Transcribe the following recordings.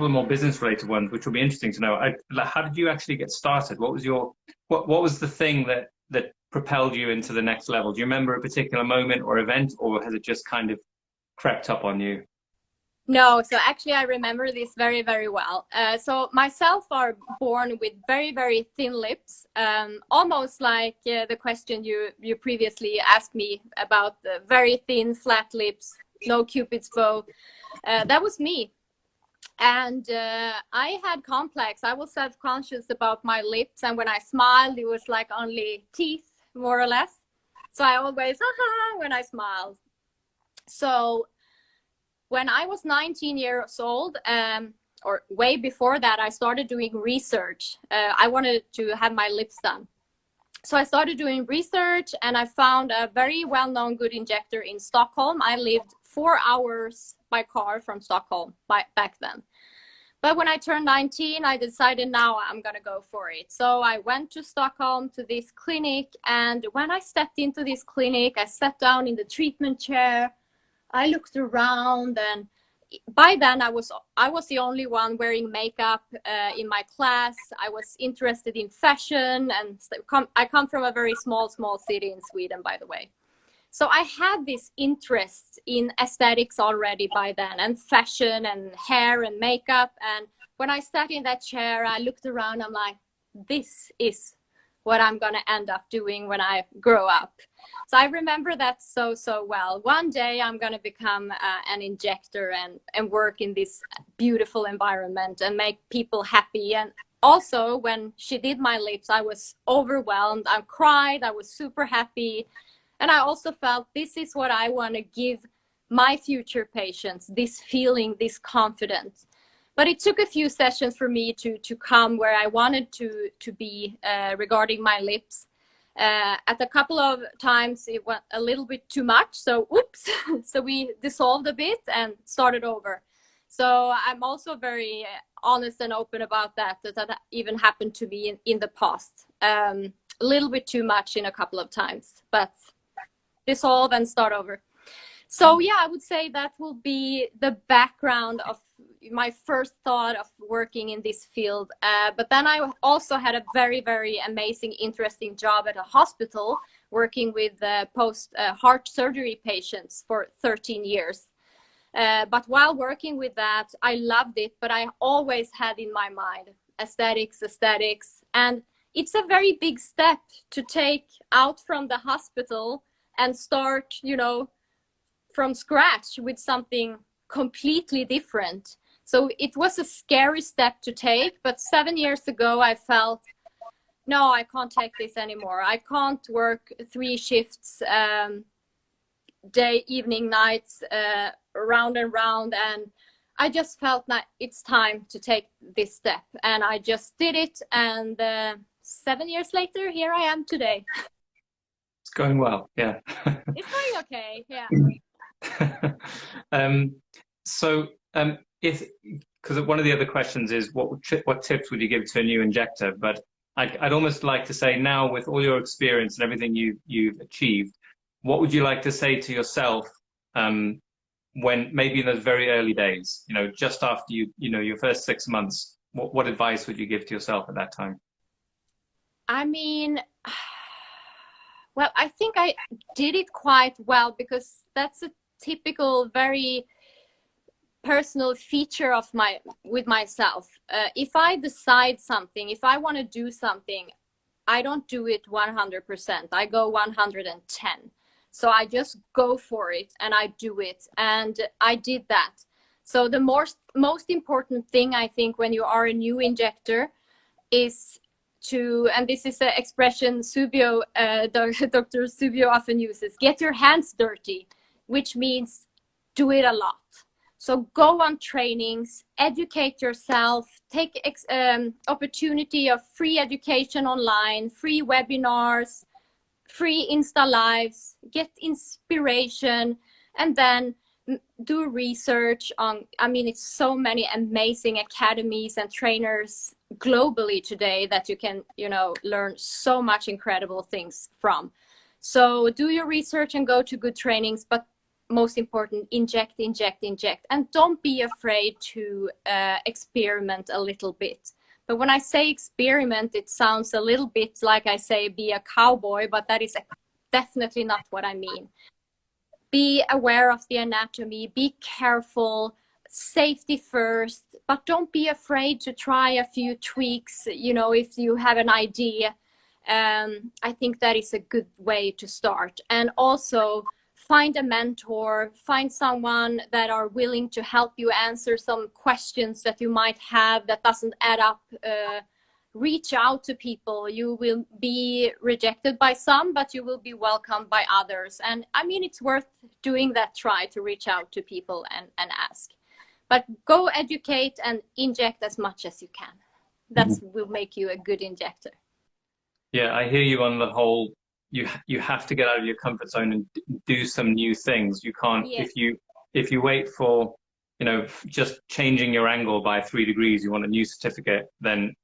couple of more business related ones, which will be interesting to know. How did you actually get started? What was what was the thing that propelled you into the next level? Do you remember a particular moment or event, or has it just kind of crept up on you? No, so actually I remember this very, very well. So myself are born with very, very thin lips, almost like the question you previously asked me about the very thin, flat lips, no Cupid's bow. That was me. And I had complex. I was self-conscious about my lips. And when I smiled, it was like only teeth, more or less. So I always, haha, when I smiled. So when I was 19 years old, or way before that, I started doing research. I wanted to have my lips done. So I started doing research and I found a very well-known good injector in Stockholm. I lived 4 hours by car from Stockholm back then. But when I turned 19, I decided now I'm going to go for it. So I went to Stockholm to this clinic. And when I stepped into this clinic, I sat down in the treatment chair. I looked around, and by then I was the only one wearing makeup in my class. I was interested in fashion, and I come from a very small city in Sweden, by the way. So I had this interest in aesthetics already by then, and fashion and hair and makeup. And when I sat in that chair, I looked around, I'm like, this is what I'm going to end up doing when I grow up. So I remember that so well. One day I'm going to become an injector and work in this beautiful environment and make people happy. And also when she did my lips, I was overwhelmed. I cried. I was super happy. And I also felt this is what I want to give my future patients, this feeling, this confidence. But it took a few sessions for me to come where I wanted to be regarding my lips. At a couple of times, it went a little bit too much. So, oops. So we dissolved a bit and started over. So I'm also very honest and open about that even happened to me in the past. A little bit too much in a couple of times, but dissolve and start over. So yeah, I would say that will be the background of my first thought of working in this field. But then I also had a very, very amazing, interesting job at a hospital working with post-heart surgery patients for 13 years. But while working with that, I loved it, but I always had in my mind aesthetics. And it's a very big step to take out from the hospital and start, from scratch with something completely different. So it was a scary step to take, but 7 years ago I felt, no, I can't take this anymore. I can't work 3 shifts, day, evening, nights, round and round. And I just felt that it's time to take this step. And I just did it. And 7 years later, here I am today. It's going well, yeah. It's going okay, yeah. Because one of the other questions is what tips would you give to a new injector? But I'd almost like to say now, with all your experience and everything you've achieved, what would you like to say to yourself when maybe in those very early days, just after your first 6 months? What advice would you give to yourself at that time? I mean, well, I think I did it quite well, because that's a typical, very personal feature of with myself. If I decide something, if I want to do something, I don't do it 100%. I go 110. So I just go for it and I do it. And I did that. So the most important thing, I think, when you are a new injector is and this is an expression Dr. Subio often uses, get your hands dirty, which means do it a lot. So go on trainings, educate yourself, take opportunity of free education online, free webinars, free Insta lives, get inspiration, and then do research on, it's so many amazing academies and trainers globally today that you can, learn so much incredible things from. So do your research and go to good trainings, but most important, inject, inject, inject. And don't be afraid to experiment a little bit. But when I say experiment, it sounds a little bit like I say be a cowboy, but that is definitely not what I mean. Be aware of the anatomy, be careful, safety first, but don't be afraid to try a few tweaks, you know, if you have an idea. I think that is a good way to start. And also find a mentor, find someone that are willing to help you answer some questions that you might have that doesn't add up. Reach out to people. You will be rejected by some, but you will be welcomed by others. And I mean, it's worth doing that try to reach out to people and ask. But go educate and inject as much as you can. That will make you a good injector. Yeah, I hear you on the whole. You have to get out of your comfort zone and do some new things. You can't, Yes. if you wait for, you know, just changing your angle by 3 degrees, you want a new certificate, then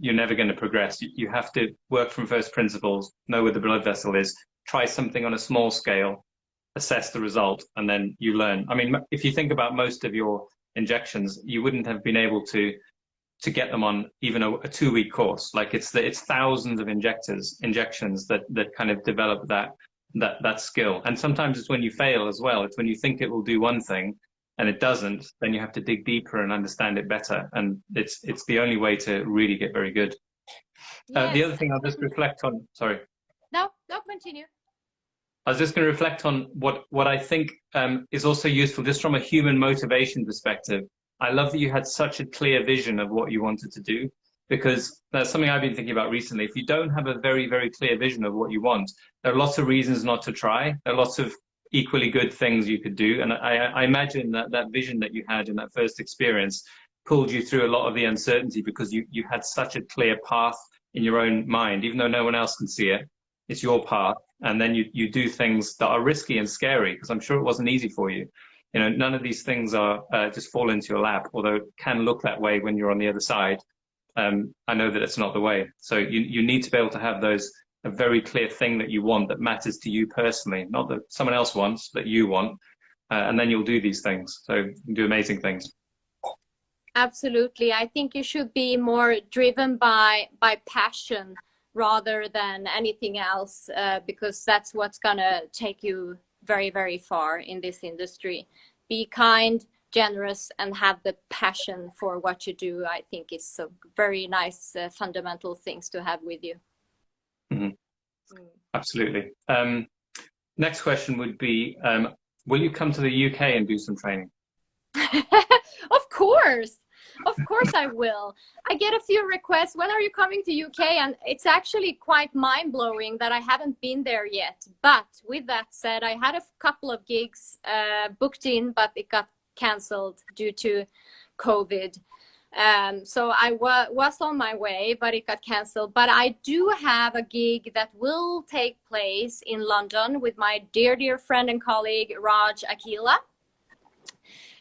you're never going to progress. You have to work from first principles, know where the blood vessel is, try something on a small scale, assess the result, and then you learn. I mean, if you think about most of your injections, you wouldn't have been able to get them on even a 2-week course. Like it's thousands of injections that kind of develop that skill. And sometimes it's when you fail as well. It's when you think it will do one thing and it doesn't, then you have to dig deeper and understand it better. And it's the only way to really get very good. Yes. The other thing I'll just reflect on, sorry. No, continue. I was just going to reflect on what I think is also useful just from a human motivation perspective. I love that you had such a clear vision of what you wanted to do, because that's something I've been thinking about recently. If you don't have a very, very clear vision of what you want, there are lots of reasons not to try. There are lots of equally good things you could do. And I imagine that vision that you had in that first experience pulled you through a lot of the uncertainty, because you had such a clear path in your own mind, even though no one else can see it. It's your path. And then you do things that are risky and scary, because I'm sure it wasn't easy for you. You know, none of these things are just fall into your lap, although it can look that way when you're on the other side. I know that it's not the way. So you need to be able to have a very clear thing that you want that matters to you personally, not that someone else wants, that you want. And then you'll do these things. So you can do amazing things. Absolutely. I think you should be more driven by passion rather than anything else, because that's what's gonna take you very, very far in this industry. Be kind, generous, and have the passion for what you do. I think it's a very nice fundamental things to have with you. Absolutely. Next question would be, will you come to the UK and do some training? Of course I will. I get a few requests. When are you coming to UK? And it's actually quite mind-blowing that I haven't been there yet. But with that said, I had a couple of gigs booked in, but it got cancelled due to COVID. So I was on my way, but it got cancelled. But I do have a gig that will take place in London with my dear friend and colleague, Raj Akila.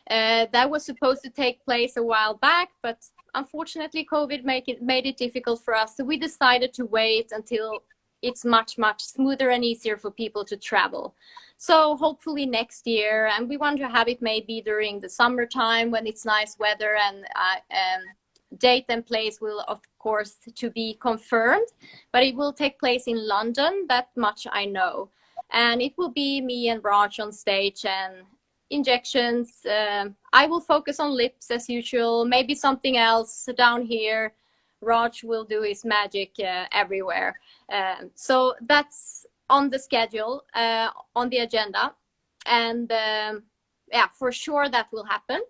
That was supposed to take place a while back, but unfortunately COVID made it difficult for us. So we decided to wait until it's much smoother and easier for people to travel. So hopefully next year, and we want to have it maybe during the summertime when it's nice weather, and date and place will of course to be confirmed, but it will take place in London, that much I know. And it will be me and Raj on stage and injections. I will focus on lips as usual, maybe something else down here. Raj will do his magic everywhere. So that's on the schedule, on the agenda. And yeah, for sure that will happen.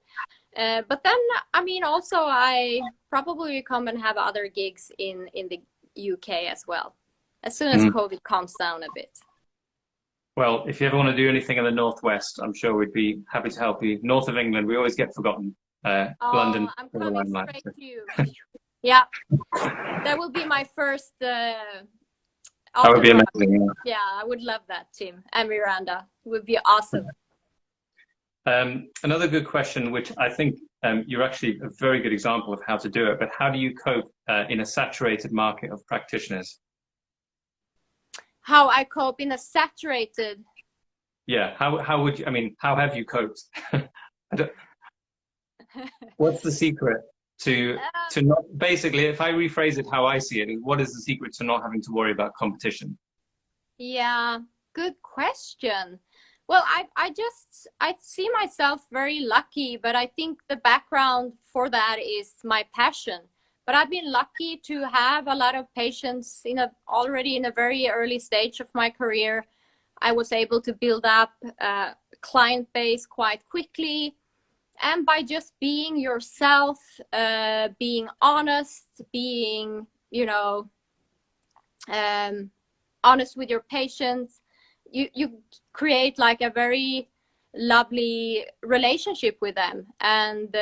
But then, I mean, also I probably will come and have other gigs in the UK as well, as soon as COVID calms down a bit. Well, if you ever want to do anything in the Northwest, I'm sure we'd be happy to help you. North of England, we always get forgotten. London. I'm coming straight to you. Yeah, that will be my first. That would be amazing. Yeah, I would love that, Tim and Miranda. It would be awesome. Another good question, which I think you're actually a very good example of how to do it, but how do you cope in a saturated market of practitioners? How I cope in a saturated... Yeah. How would you, I mean, how have you coped? I don't, what's the secret to not, basically, if I rephrase it how I see it, what is the secret to not having to worry about competition? Yeah, good question. Well, I see myself very lucky, but I think the background for that is my passion. But I've been lucky to have a lot of patients already in a very early stage of my career. I was able to build up a client base quite quickly. And by just being yourself, being honest, being, um, honest with your patients, you create like a very lovely relationship with them. And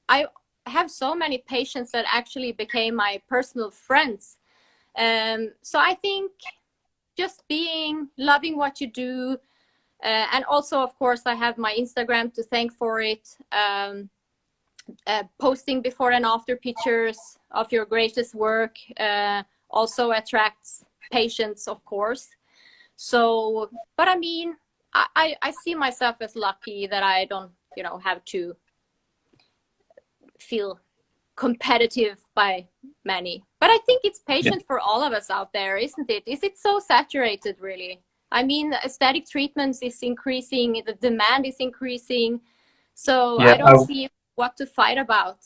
I have so many patients that actually became my personal friends. So I think just loving what you do, and also, of course, I have my Instagram to thank for it. Posting before and after pictures of your greatest work also attracts patients, of course. So, but I mean, I see myself as lucky that I don't, have to feel competitive by many. But I think it's Yeah. patient for all of us out there, isn't it? Is it so saturated, really? I mean, aesthetic treatments is increasing, the demand is increasing. So Yeah. I don't see what to fight about.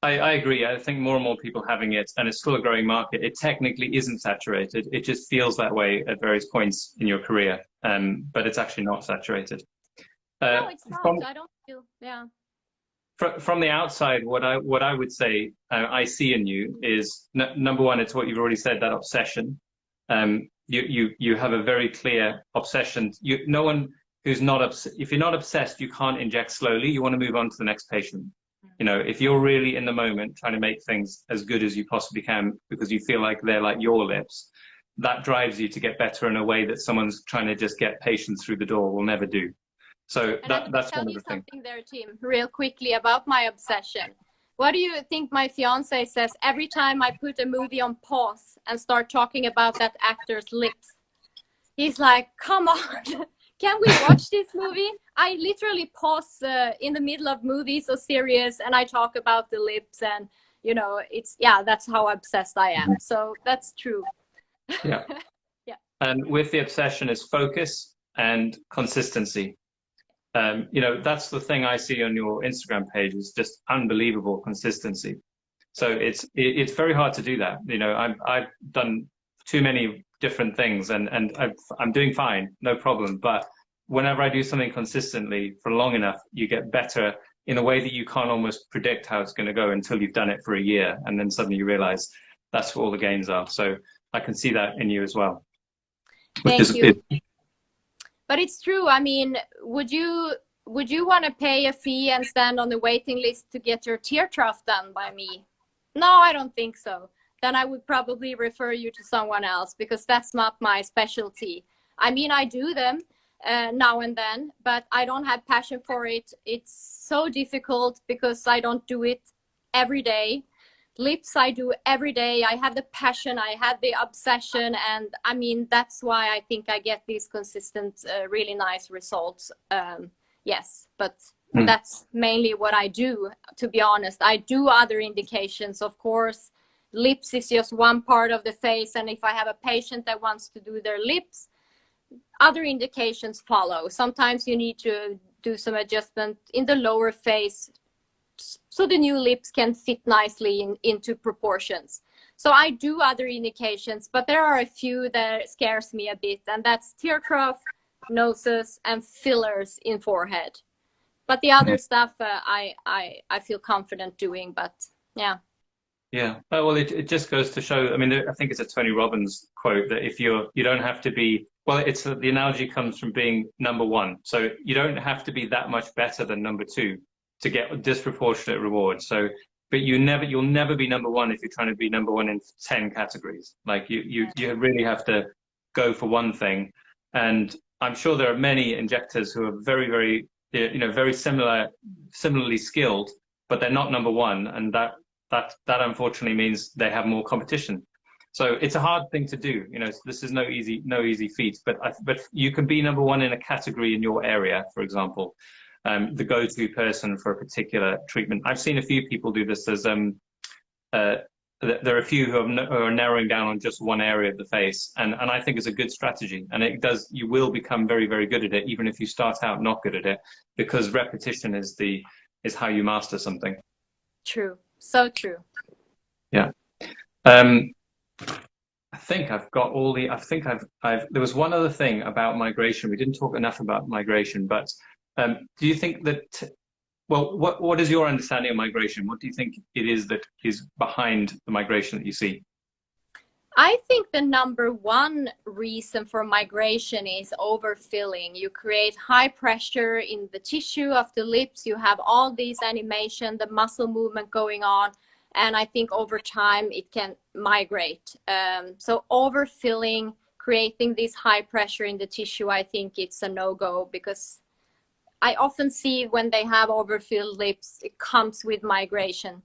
I agree. I think more and more people having it, and it's still a growing market. It technically isn't saturated. It just feels that way at various points in your career, but it's actually not saturated. No, it's not. From I don't feel, yeah. from the outside, what I would say I see in you is number one, it's what you've already said, that obsession. You have a very clear obsession. No one who's not if you're not obsessed, you can't inject slowly. You want to move on to the next patient. If you're really in the moment trying to make things as good as you possibly can because you feel like they're like your lips, that drives you to get better in a way that someone's trying to just get patients through the door will never do. So And I can that's tell one of you the things. something there, Tim, real quickly about my obsession. What do you think my fiance says every time I put a movie on pause and start talking about that actor's lips? He's like, come on, can we watch this movie? I literally pause in the middle of movies or series and I talk about the lips and, that's how obsessed I am. So that's true. Yeah. Yeah. And with the obsession is focus and consistency. That's the thing I see on your Instagram page is just unbelievable consistency. So it's very hard to do that. I've done too many different things and I'm doing fine, no problem. But whenever I do something consistently for long enough, you get better in a way that you can't almost predict how it's going to go until you've done it for a year. And then suddenly you realize that's what all the gains are. So I can see that in you as well. Thank you. But it's true. I mean, would you want to pay a fee and stand on the waiting list to get your tear trough done by me? No, I don't think so. Then I would probably refer you to someone else because that's not my specialty. I mean, I do them now and then, but I don't have passion for it. It's so difficult because I don't do it every day. Lips I do every day. I have the passion, I have the obsession, and I mean that's why I think I get these consistent really nice results. Yes, but that's mainly what I do, to be honest. I do other indications, of course. Lips is just one part of the face, and if I have a patient that wants to do their lips, other indications follow. Sometimes you need to do some adjustment in the lower face so the new lips can fit nicely into proportions. So I do other indications, but there are a few that scares me a bit, and that's tear trough, noses, and fillers in forehead. But the other stuff I feel confident doing, but yeah. Yeah. Oh, well, it just goes to show, I mean, I think it's a Tony Robbins quote that if you don't have to be, well, the analogy comes from being number one. So you don't have to be that much better than number two to get a disproportionate reward. So, but you'll never be number one if you're trying to be number one in 10 categories. Like you really have to go for one thing. And I'm sure there are many injectors who are very, very, very similarly skilled, but they're not number one. And that unfortunately means they have more competition. So it's a hard thing to do. You know, this is no easy feat. But you can be number one in a category in your area, for example, the go-to person for a particular treatment. I've seen a few people do this. Uh, there are a few who are narrowing down on just one area of the face, and I think it's a good strategy. And you will become very, very good at it, even if you start out not good at it, because repetition is how you master something. True. So true. Yeah. I think I've got all the. There was one other thing about migration. We didn't talk enough about migration, but do you think that? Well, what is your understanding of migration? What do you think it is that is behind the migration that you see? I think the number one reason for migration is overfilling. You create high pressure in the tissue of the lips. You have all these animation, the muscle movement going on. And I think over time it can migrate. So overfilling, creating this high pressure in the tissue, I think it's a no-go, because I often see when they have overfilled lips, it comes with migration.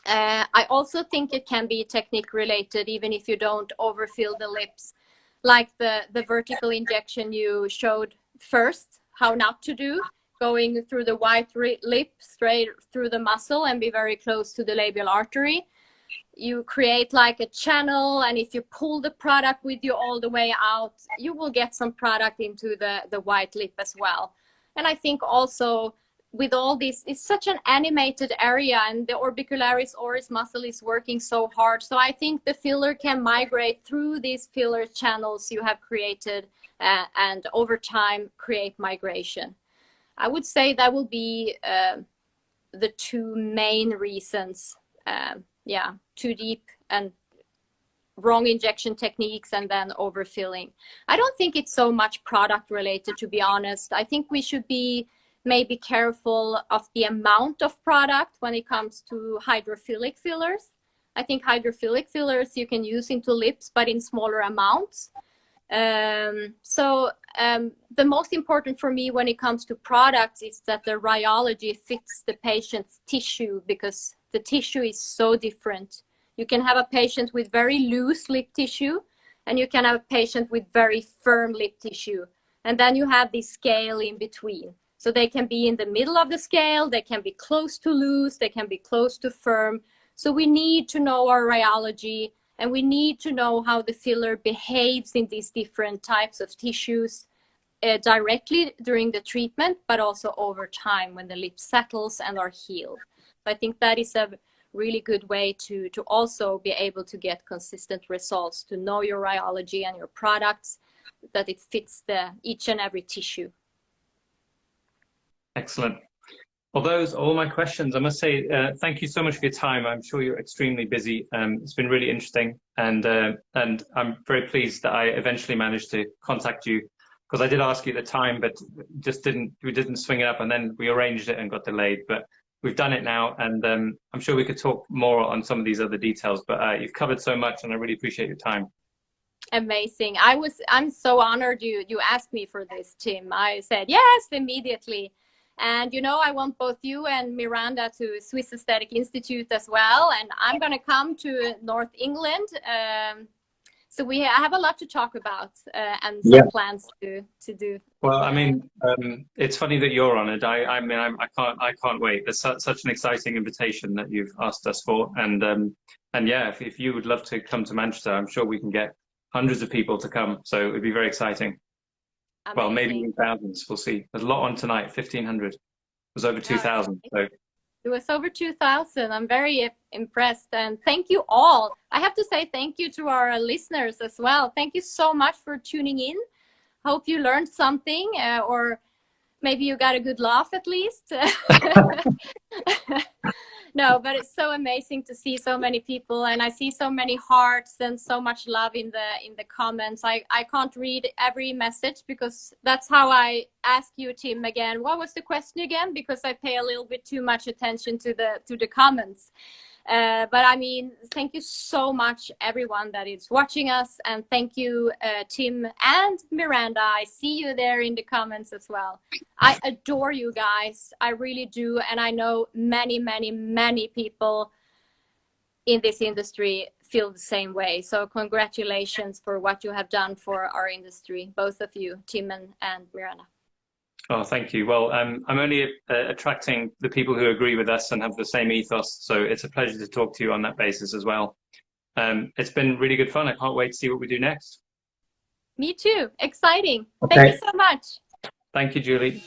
I also think it can be technique related, even if you don't overfill the lips, like the vertical injection you showed first, how not to do, going through the white lip straight through the muscle and be very close to the labial artery. You create like a channel, and if you pull the product with you all the way out, you will get some product into the white lip as well. And I think also with all this, it's such an animated area, and the orbicularis oris muscle is working so hard. So I think the filler can migrate through these filler channels you have created and over time create migration. I would say that will be the two main reasons. Yeah, too deep and wrong injection techniques, and then overfilling. I don't think it's so much product related, to be honest. I think we should be maybe careful of the amount of product when it comes to hydrophilic fillers. I think hydrophilic fillers you can use into lips, but in smaller amounts. The most important for me when it comes to products is that the rheology fits the patient's tissue, because the tissue is so different. You can have a patient with very loose lip tissue, and you can have a patient with very firm lip tissue. And then you have this scale in between. So they can be in the middle of the scale, they can be close to loose, they can be close to firm. So we need to know our rheology, and we need to know how the filler behaves in these different types of tissues directly during the treatment, but also over time when the lip settles and are healed. So I think that is a really good way to also be able to get consistent results, to know your rheology and your products, that it fits each and every tissue. Excellent. Well, those are all my questions. I must say, thank you so much for your time. I'm sure you're extremely busy. It's been really interesting, and I'm very pleased that I eventually managed to contact you, because I did ask you at the time, but we didn't swing it up, and then we arranged it and got delayed. But we've done it now, and I'm sure we could talk more on some of these other details. But you've covered so much, and I really appreciate your time. Amazing. I'm so honored you asked me for this, Tim. I said yes immediately. And, you know, I want both you and Miranda to Swiss Aesthetic Institute as well. And I'm going to come to North England. So I have a lot to talk about and some plans to do. Well, I mean, it's funny that you're on it. I can't wait. It's such an exciting invitation that you've asked us for. And yeah, if you would love to come to Manchester, I'm sure we can get hundreds of people to come. So it'd be very exciting. Amazing. Well, maybe in thousands. We'll see. There's a lot on tonight. 1,500. It was over 2,000. So it was over 2,000. I'm very impressed, and thank you all. I have to say thank you to our listeners as well. Thank you so much for tuning in. Hope you learned something, or maybe you got a good laugh at least. No, but it's so amazing to see so many people, and I see so many hearts and so much love in the comments. I can't read every message, because that's how I ask you, Tim, again. What was the question again? Because I pay a little bit too much attention to the comments. But I mean, thank you so much, everyone that is watching us, and thank you, Tim and Miranda. I see you there in the comments as well. I adore you guys. I really do, and I know many, many, many people in this industry feel the same way. So congratulations for what you have done for our industry, both of you, Tim and Miranda. Oh, thank you. Well, I'm only attracting the people who agree with us and have the same ethos. So it's a pleasure to talk to you on that basis as well. It's been really good fun. I can't wait to see what we do next. Me too. Exciting. Okay. Thank you so much. Thank you, Julie.